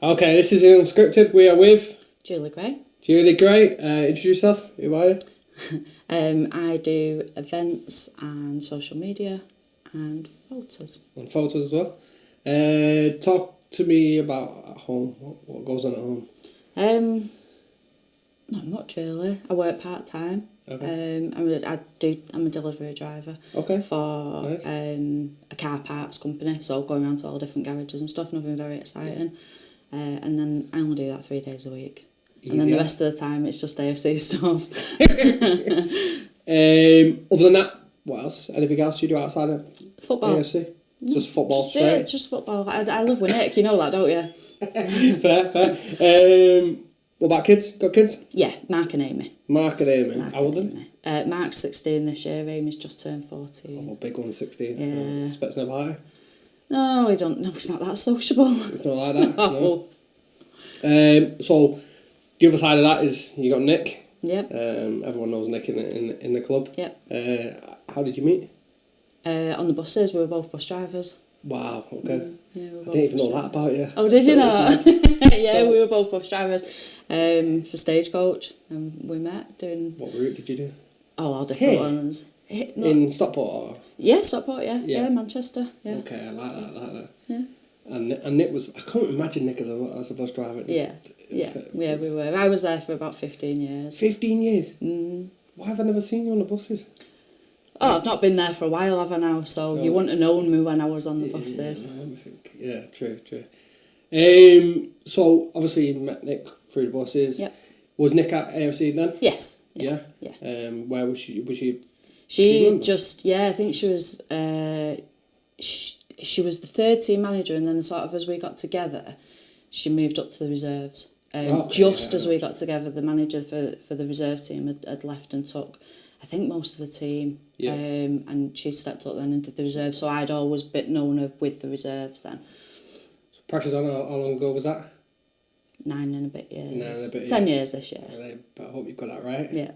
Okay, this is Unscripted. We are with Julie Gray. Julie Gray. Introduce yourself. Who are you? I do events and social media and photos. And photos as well. Talk to me about at home. What goes on at home? Not much really. I work part time. Okay. I'm a delivery driver. Okay. For Nice. a car parts company, so going around to all different garages and stuff. Nothing very exciting. And then I only do that 3 days a week. Easy, and then the rest of the time it's just AFC stuff. Other than that, what else? Anything else you do outside of Football. AFC? Just football Yeah, straight? it's just football. I live with Nick, you know that, don't you? Fair. What about kids? Got kids? Yeah, Mark and Amy. Mark and Amy. How old are they? Mark's 16 this year, Amy's just turned 14. Oh, big one, 16. Yeah. Expecting a party? No, we don't. No, it's not that sociable. It's not like that. No. So the other side of that is you got Nick. Yep. Everyone knows Nick in the club. Yep. How did you meet? On the buses, we were both bus drivers. Wow. Okay. Yeah, we were I both didn't even bus know that drivers. about you. Oh, did you not? Yeah, So- we were both bus drivers for Stagecoach, and we met doing What route did you do? all different Here? ones. In Stockport? Or? Yeah, Stockport. Yeah, Yeah. Manchester. Yeah. Okay, I like that. Yeah. And Nick was. I can't imagine Nick as a bus driver. Yeah, we were. I was there for about 15 years. 15 years. Mm. Why have I never seen you on the buses? Oh, I've not been there for a while, have I now? So you wouldn't have known me when I was on the buses. Yeah, let me think. Yeah, true. So obviously you met Nick through the buses. Yep. Was Nick at AFC then? Yes. Yeah. Where was she? Do you She remember? just, I think she was, she was the third team manager, and then sort of as we got together, she moved up to the reserves. As we got together, the manager for the reserves team had left and took, I think, most of the team. Yeah. And she stepped up then and did the reserves. So I'd always been known her with the reserves then. Practice on how long ago was that? 9 and a bit years. 9 and a bit 10 years. years this year. But I hope you got that right. Yeah.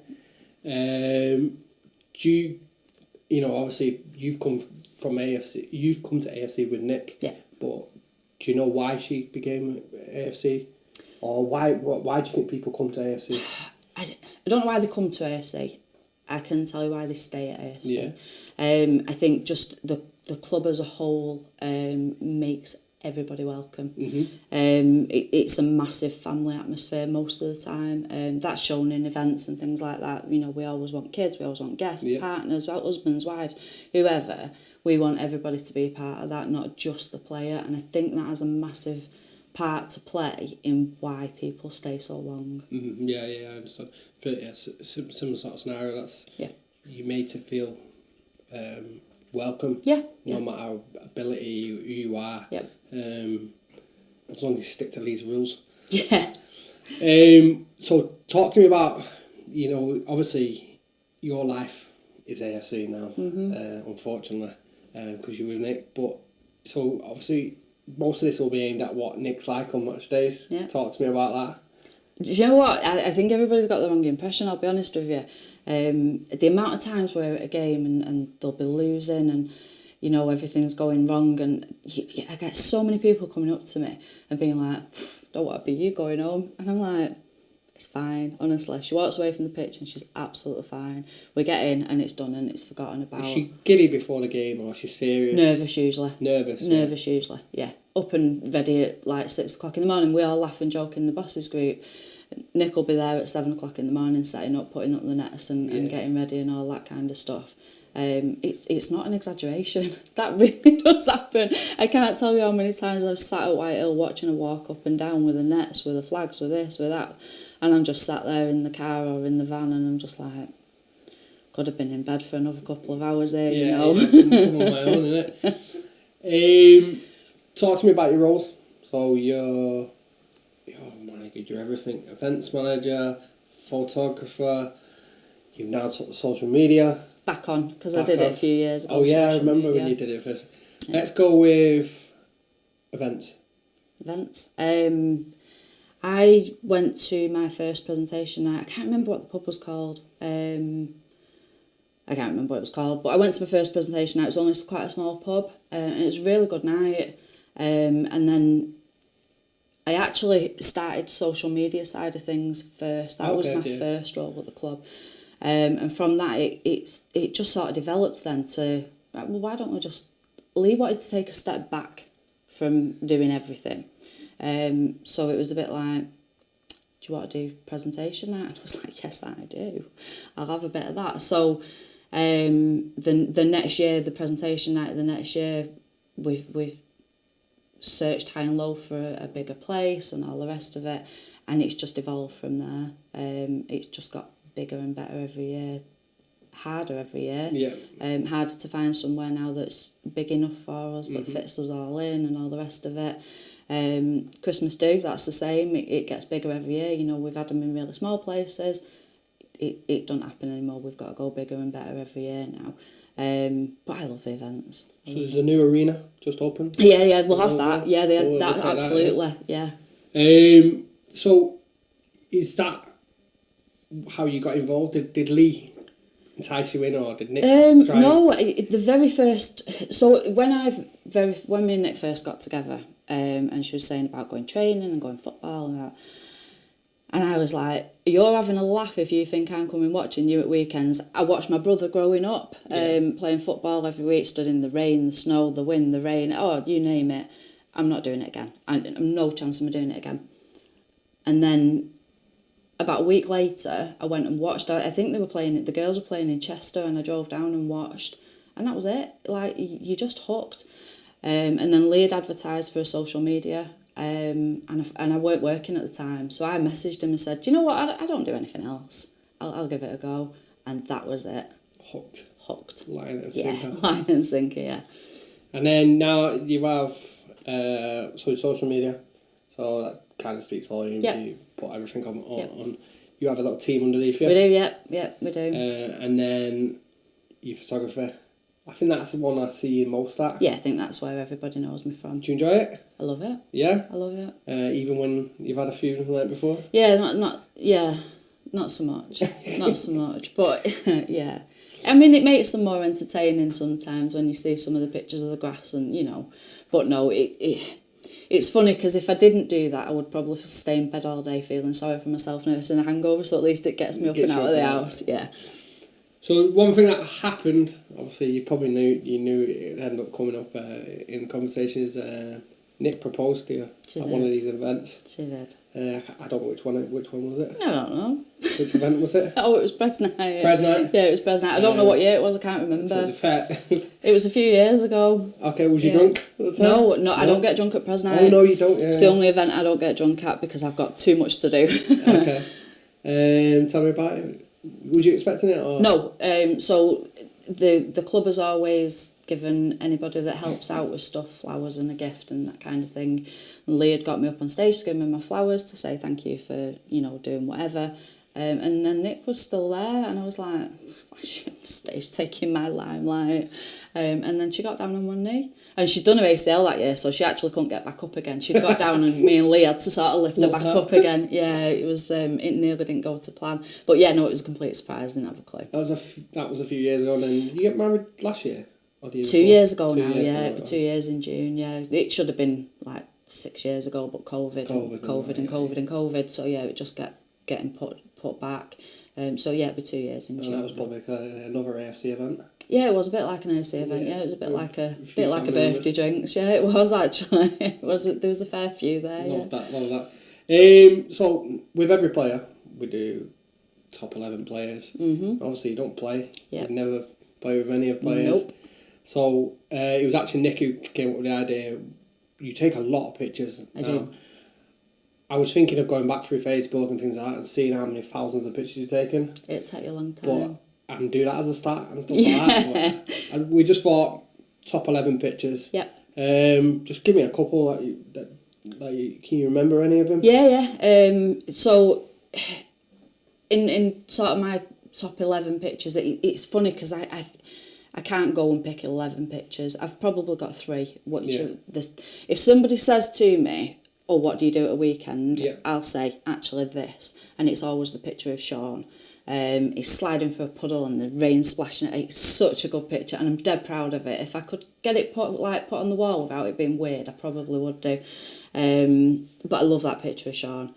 Do you obviously you've come from AFC. You've come to AFC with Nick. Yeah. But do you know why she became AFC, or why do you think people come to AFC? I don't know why they come to AFC. I can tell you why they stay at AFC. Yeah. I think just the club as a whole makes everybody welcome. Mm-hmm. It's a massive family atmosphere most of the time. That's shown in events and things like that. You know, we always want kids, we always want guests, partners, husbands, wives, whoever. We want everybody to be a part of that, not just the player. And I think that has a massive part to play in why people stay so long. Mm-hmm. Yeah, I understand. But yeah, similar sort of scenario. That's you're made to feel welcome. No matter ability, who you are. Yep. As long as you stick to these rules. Yeah. So talk to me about, obviously your life is AFC now, unfortunately, because you're with Nick. But so obviously most of this will be aimed at what Nick's like on match days. Yeah. Talk to me about that. Do you know what? I think everybody's got the wrong impression, I'll be honest with you. The amount of times we're at a game and they'll be losing and, everything's going wrong, and I get so many people coming up to me and being like, don't want to be you going home. And I'm like, it's fine, honestly. She walks away from the pitch and she's absolutely fine. We get in and it's done and it's forgotten about. Is she giddy before the game, or is she serious? Nervous usually. Nervous Usually, yeah. Up and ready at like 6 o'clock in the morning. We all laugh and joke in the bosses group. Nick will be there at 7 o'clock in the morning, setting up, putting up the nets and getting ready and all that kind of stuff. It's not an exaggeration. That really does happen. I can't tell you how many times I've sat at Whitehill watching her walk up and down with the nets, with the flags, with this, with that, and I'm just sat there in the car or in the van and I'm just like, could have been in bed for another couple of hours there, I'm on my own, innit? Talk to me about your roles. So you're everything: events manager, photographer. You've now took the social media back on, because I did it a few years ago. Oh yeah, I remember when you did it first. Let's go with events. I went to my first presentation night. I can't remember what the pub was called. I can't remember what it was called, but I went to my first presentation night. It was only quite a small pub, and it was a really good night. And then I actually started social media side of things first. That was my yeah. first role at the club. And from that, it just sort of developed then to, well, why don't we just... Lee wanted to take a step back from doing everything. So it was a bit like, do you want to do presentation night? And I was like, yes, I do. I'll have a bit of that. So the next year, the presentation night, the next year, we've searched high and low for a bigger place and all the rest of it, and it's just evolved from there. It's just got bigger and better every year, harder every year. Yeah. Harder to find somewhere now that's big enough for us, that fits us all in and all the rest of it. Christmas do, that's the same. It gets bigger every year. You know, we've had them in really small places. It don't happen anymore. We've got to go bigger and better every year now. But I love the events. So there's a new arena just opened? Yeah, we'll have that. Yeah, We'll absolutely, that, yeah. So is that how you got involved? Did Lee entice you in, or did Nick try? No, the very first... So when me and Nick first got together, and she was saying about going training and going football and that, and I was like, you're having a laugh if you think I'm coming watching you at weekends. I watched my brother growing up, playing football every week, stood in the rain, the snow, the wind, the rain, you name it. I'm not doing it again. I'm no chance of me doing it again. And then about a week later, I went and watched. I think the girls were playing in Chester, and I drove down and watched. And that was it. Like, you just hooked. And then Lee had advertised for a social media. And I weren't working at the time, so I messaged him and said, do you know what, I don't do anything else, I'll give it a go. And that was it. Hooked. Line and sinker. Yeah, line and sinker, yeah. And then now you have social media, so that kind of speaks volumes. Yep. You put everything on. You have a little team underneath you. We do, yeah, we do. And then your photography. I think that's the one I see you most at. Yeah, I think that's where everybody knows me from. Do you enjoy it? I love it. Yeah? I love it. Even when you've had a few like before? Yeah, not so much. Not so much. But, yeah. I mean, it makes them more entertaining sometimes when you see some of the pictures of the grass and, you know. But no, it's funny because if I didn't do that, I would probably stay in bed all day feeling sorry for myself, nursing a hangover, so at least it gets me up and out of the house, yeah. So one thing that happened, obviously you probably knew it ended up coming up in conversation, is Nick proposed to you at one of these events. She did. I don't know which one was it? I don't know. Which event was it? Oh, it was Pres Night. Pres Night? Yeah, it was Pres Night. I don't know what year it was, I can't remember. So it was a fair... It was a few years ago. Okay, was you drunk at the time? No, I don't get drunk at Pres Night. Oh, no, you don't? Yeah. It's the only event I don't get drunk at because I've got too much to do. Okay. Tell me about it. Was you expecting it? Or? No, so the club has always given anybody that helps out with stuff, flowers and a gift and that kind of thing. And Lee had got me up on stage to give me my flowers to say thank you for, doing whatever. And then Nick was still there, and I was like, she's on stage taking my limelight. And then she got down on one knee. And she'd done her ACL that year, so she actually couldn't get back up again. She'd got down and me and Lee had to sort of lift her back up again. Yeah, it was. It nearly didn't go to plan. But yeah, no, it was a complete surprise. I didn't have a clue. That was a few years ago. And then you get married last year? Or the year 2 years ago now, yeah. It'll be 2 years in June, yeah. It should have been like 6 years ago, but COVID. So yeah, it just kept getting put back. So yeah, it'll be 2 years in June. That was probably another AFC event. Yeah, it was a bit like an AFC event. Yeah, it was a bit like a birthday drinks. Yeah, it was actually. There was a fair few there. Love that. So with every player, we do top 11 players. Mm-hmm. Obviously, you don't play. Yeah. You never play with any of the players. Nope. So it was actually Nick who came up with the idea. You take a lot of pictures. I do. I was thinking of going back through Facebook and things like that and seeing how many thousands of pictures you've taken. It'd take you a long time. But I can do that as a start and stuff like that. But, and we just thought top 11 pictures. Yep. Just give me a couple can you remember any of them? Yeah. So in sort of my top 11 pictures, it's funny because I can't go and pick 11 pictures. I've probably got 3. If somebody says to me, "Oh, what do you do at a weekend?" Yeah. I'll say, actually this. And it's always the picture of Sean. He's sliding through a puddle and the rain splashing it. It's such a good picture, and I'm dead proud of it. If I could get it put on the wall without it being weird, I probably would do. But I love that picture of Sean.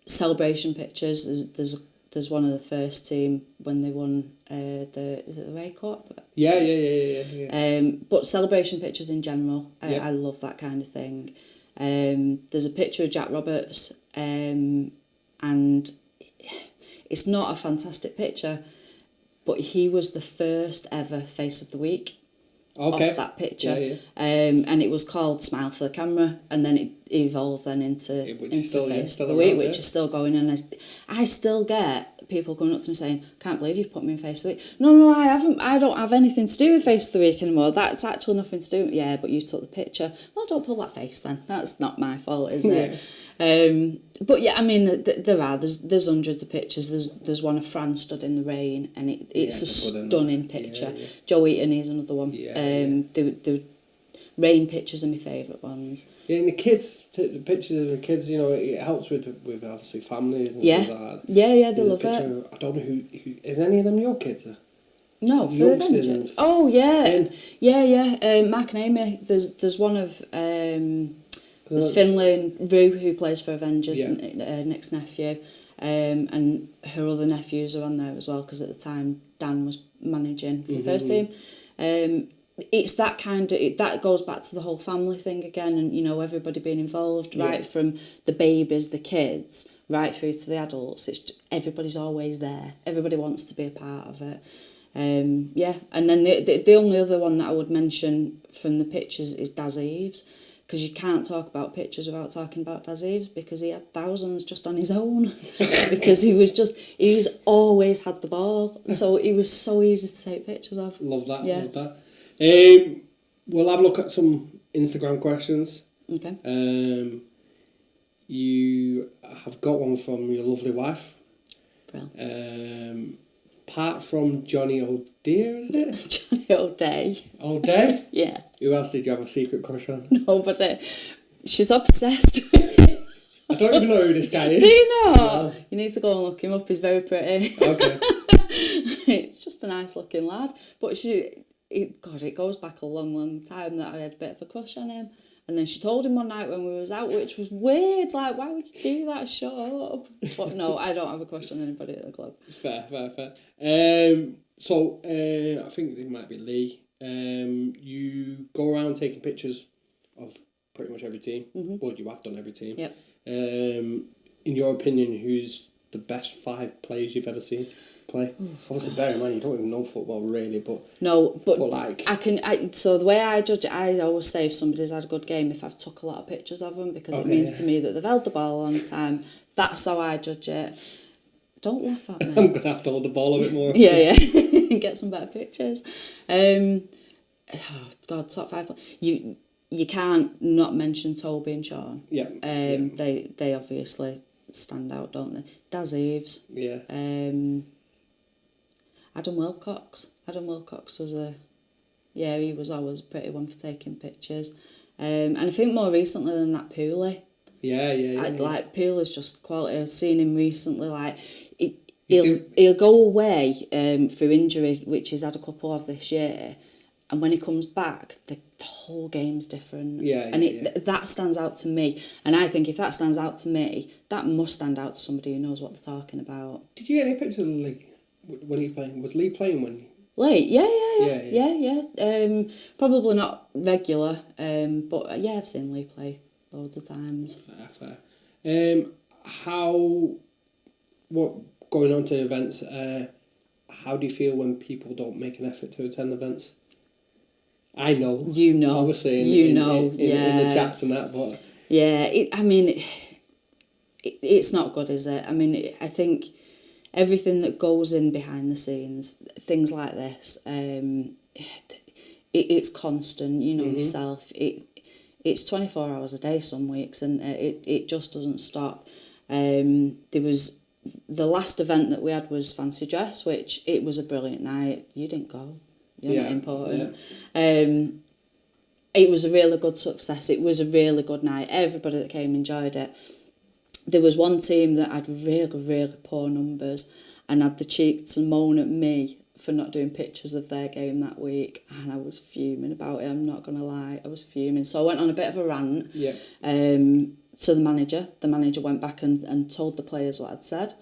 Celebration pictures. There's one of the first team when they won is it the Ray Cup? Yeah. But celebration pictures in general, I love that kind of thing. There's a picture of Jack Roberts, and it's not a fantastic picture, but he was the first ever Face of the Week off that picture. And it was called Smile for the Camera, and then it evolved then into Face of the Week, which is still going. And I still get people coming up to me saying, "Can't believe you've put me in Face of the Week." No, I haven't. I don't have anything to do with Face of the Week anymore. That's actually nothing to do with. Yeah, but you took the picture. Well, don't pull that face then. That's not my fault, is it? But yeah, I mean, there's hundreds of pictures. There's one of Fran stood in the rain, and it's a stunning picture. Joe Eaton is another one. The rain pictures are my favourite ones. Yeah, and the pictures of the kids, it helps with obviously families and things like that. Yeah, they love it. I don't know who is any of them your kids? No, for the Avengers. Oh yeah. Mark and Amy. There's one of there's Finlay and Rue, who plays for Avengers, Nick's nephew, and her other nephews are on there as well, because at the time Dan was managing for the first team. It's that kind of that goes back to the whole family thing again, and everybody being involved, right from the babies, the kids, right through to the adults. Everybody's always there. Everybody wants to be a part of it. And then the only other one that I would mention from the pictures is Daz Eves, because you can't talk about pictures without talking about Daz Eves, because he had thousands just on his own, because he's always had the ball, so he was so easy to take pictures of. Love that. We'll have a look at some Instagram questions. Okay. You have got one from your lovely wife. Brilliant. Apart from Johnny O'Dear, is it? Johnny O'Day. O'Day? Yeah. Who else did you have a secret crush on? Nobody. She's obsessed with him. I don't even know who this guy is. Do you not? No. You need to go and look him up. He's very pretty. Okay. It's just a nice looking lad. But it goes back a long, long time that I had a bit of a crush on him. And then she told him one night when we was out, which was weird. Like, why would you do that? Shut up. But no, I don't have a crush on anybody at the club. Fair. So, I think it might be Lee. You go around taking pictures of pretty much every team. Well, you have done every team. Yep. In your opinion, who's the best 5 players you've ever seen play? Obviously, bear in mind, you don't even know football really, but... No, but like... so the way I judge it, I always say if somebody's had a good game, if I've took a lot of pictures of them, because it means to me that they've held the ball a long time. That's how I judge it. Don't laugh at me. I'm going to have to hold the ball a bit more. Yeah. Get some better pictures. Top 5. You can't not mention Toby and Sean. Yeah. They obviously stand out, don't they? Daz Eves. Yeah. Adam Wilcox. Was he was always a pretty one for taking pictures. And I think more recently than that, Pooley. Like, Pooley's just quality. I've seen him recently, like, he'll go away through injury, which he's had a couple of this year, and when he comes back, the whole game's different. That stands out to me. And I think if that stands out to me, that must stand out to somebody who knows what they're talking about. Did you get any pictures of Lee when he was playing? Was Lee playing when? Lee, yeah. Probably not regular, but yeah, I've seen Lee play loads of times. Fair. Going on to events, how do you feel when people don't make an effort to attend events? I know. You know. Obviously, in the chats and that, but... Yeah, it's not good, is it? I mean, I think everything that goes in behind the scenes, things like this, it's constant, yourself. It's 24 hours a day some weeks, and it just doesn't stop. There was... The last event that we had was Fancy Dress, which it was a brilliant night. You didn't go. You're not important. Yeah. It was a really good success. It was a really good night. Everybody that came enjoyed it. there was one team that had really, really poor numbers and had the cheek to moan at me for not doing pictures of their game that week, and I was fuming about it, I'm not going to lie, I was fuming. So I went on a bit of a rant to the manager. The manager went back and told the players what I'd said.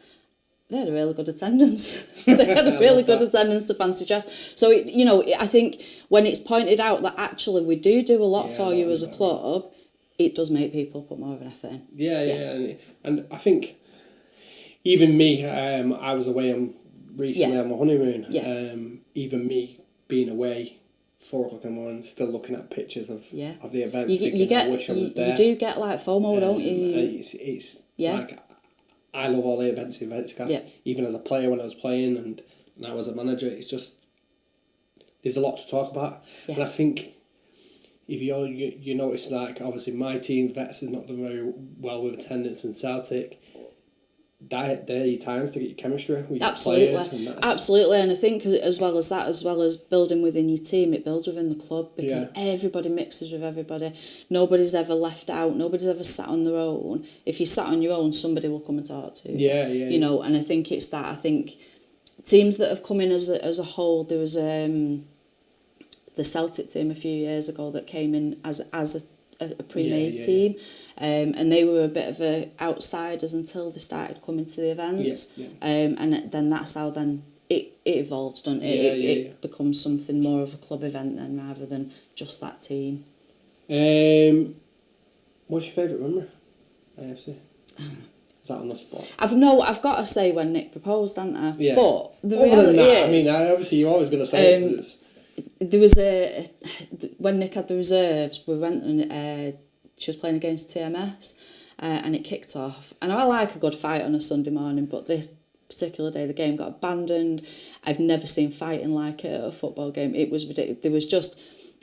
They had a really good attendance. They had a really good attendance to fancy dress. So, I think when it's pointed out that actually we do a lot for you as a club, it does make people put more of an effort in. Yeah. And I think even me, I was away recently on my honeymoon. Yeah. Even me being away 4:00 in the morning, still looking at pictures of the event, I wish I was there. You do get like FOMO, don't you? It's like, I love all the events because even as a player when I was playing and now as a manager, it's just, there's a lot to talk about. Yeah. And I think if you notice, like, obviously my team, Vets, has not done very well with attendance, and Celtic, they're your times to get your chemistry with your players. Absolutely, and I think as well as building within your team, it builds within the club, because everybody mixes with everybody. Nobody's ever left out. Nobody's ever sat on their own. If you sat on your own, somebody will come and talk to you. And I think it's that. I think teams that have come in as a whole, there was the Celtic team a few years ago that came in as a pre-made team. And they were a bit of outsiders until they started coming to the events. And then that's how it evolves, doesn't it? It becomes something more of a club event then, rather than just that team. What's your favourite memory? AFC? Is that on the spot? I've got to say when Nick proposed, haven't I? Yeah. But the Other than that, is, obviously you're always going to say it. There was when Nick had the reserves, we went and she was playing against TMS, and it kicked off. And I like a good fight on a Sunday morning, but this particular day the game got abandoned. I've never seen fighting like it at a football game. It was ridiculous. There was just,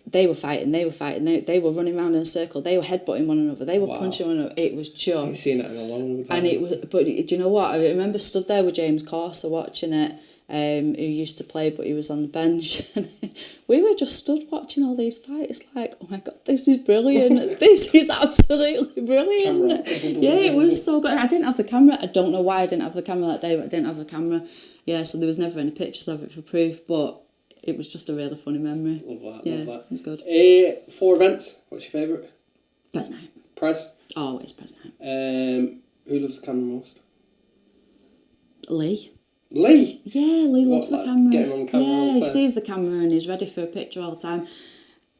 they were fighting, they were running around in a circle, they were headbutting one another, they were punching one another. It was just... I've seen that in a long time. And it was, but do you know what? I remember stood there with James Corser watching it, who used to play, but he was on the bench. And we were just stood watching all these fights, like, oh my God, this is brilliant. This is absolutely brilliant. It was so good. I didn't have the camera. I don't know why I didn't have the camera that day, but I didn't have the camera. Yeah, so there was never any pictures of it for proof, but it was just a really funny memory. Love that. It was good. 4 events. What's your favourite? Pres night. Pres? Always Pres night. Who loves the camera most? Lee. Lee? Yeah, Lee loves the camera. Get him on camera he sees the camera and he's ready for a picture all the time.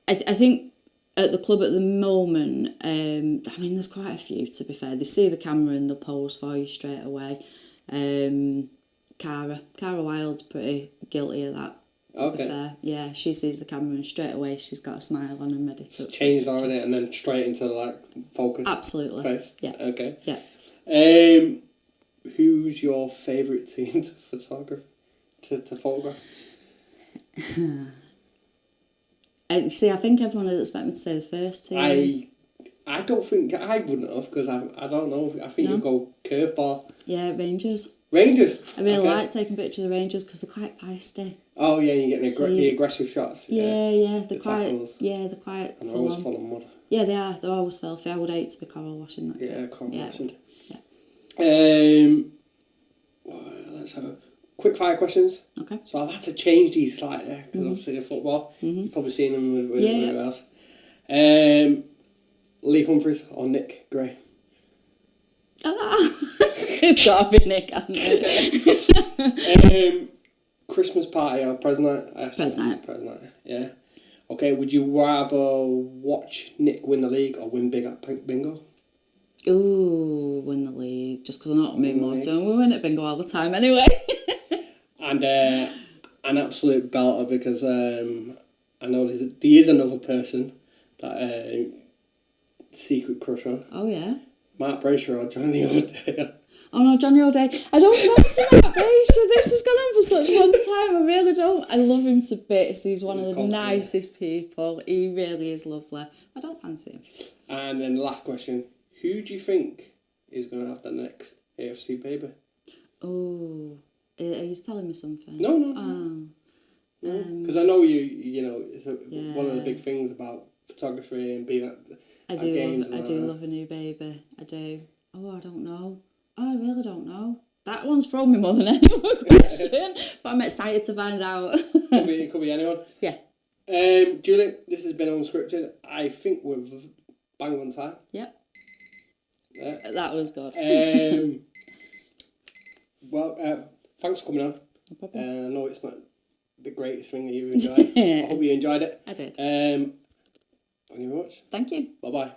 I think at the club at the moment, there's quite a few, to be fair. They see the camera and they'll pose for you straight away. Cara Wilde's pretty guilty of that, to be fair. Yeah, she sees the camera and straight away she's got a smile on and ready to... Changed already and then straight into, like, focus. Absolutely. Face. Yeah. Okay. Yeah. Who's your favourite team to photograph? To photograph? See, I think everyone would expect me to say the first team. I don't think I wouldn't have, because I don't know. I think you'll go curveball. Yeah, Rangers. Rangers? I really like taking pictures of Rangers because they're quite feisty. Oh yeah, you get the aggressive shots. Yeah, they're quite. Tackles. Yeah, they're quite. And they're always full of mud. Yeah, they are. They're always filthy. I would hate to be coral washing that. Yeah, coral washing. Yeah. Let's have a quick fire questions. Okay. So I've had to change these slightly because obviously in football, you've probably seen them with everyone else. Lee Humphries or Nick Gray? It's got to be Nick, hasn't it? Christmas party or Pres night? Pres night. Pres night, yeah. Okay, would you rather watch Nick win the league or win big at bingo? Ooh, win the league. Just because I know what I mean more to him. We win at bingo all the time anyway. And an absolute belter because I know there is another person that secret crush on. Oh, yeah? Mark Brayshaw or Johnny O'Day. Oh no, Johnny O'Day. I don't fancy Mark Brayshaw. This has gone on for such a long time. I really don't. I love him to bits. He's one of the nicest people. He really is lovely. I don't fancy him. And then the last question. Who do you think is going to have the next AFC baby? Oh, are you telling me something? No. Because I know you know, it's one of the big things about photography and being at games. I do love a new baby. I do. Oh, I don't know. I really don't know. That one's thrown me more than any other question, but I'm excited to find out. It could be anyone. Yeah. Julie, this has been Unscripted. I think we're bang on time. Yep. Yeah. That was good. Well, thanks for coming on. No problem. I know it's not the greatest thing that you've enjoyed. I hope you enjoyed it. I did. Thank you very much. Thank you. Bye-bye.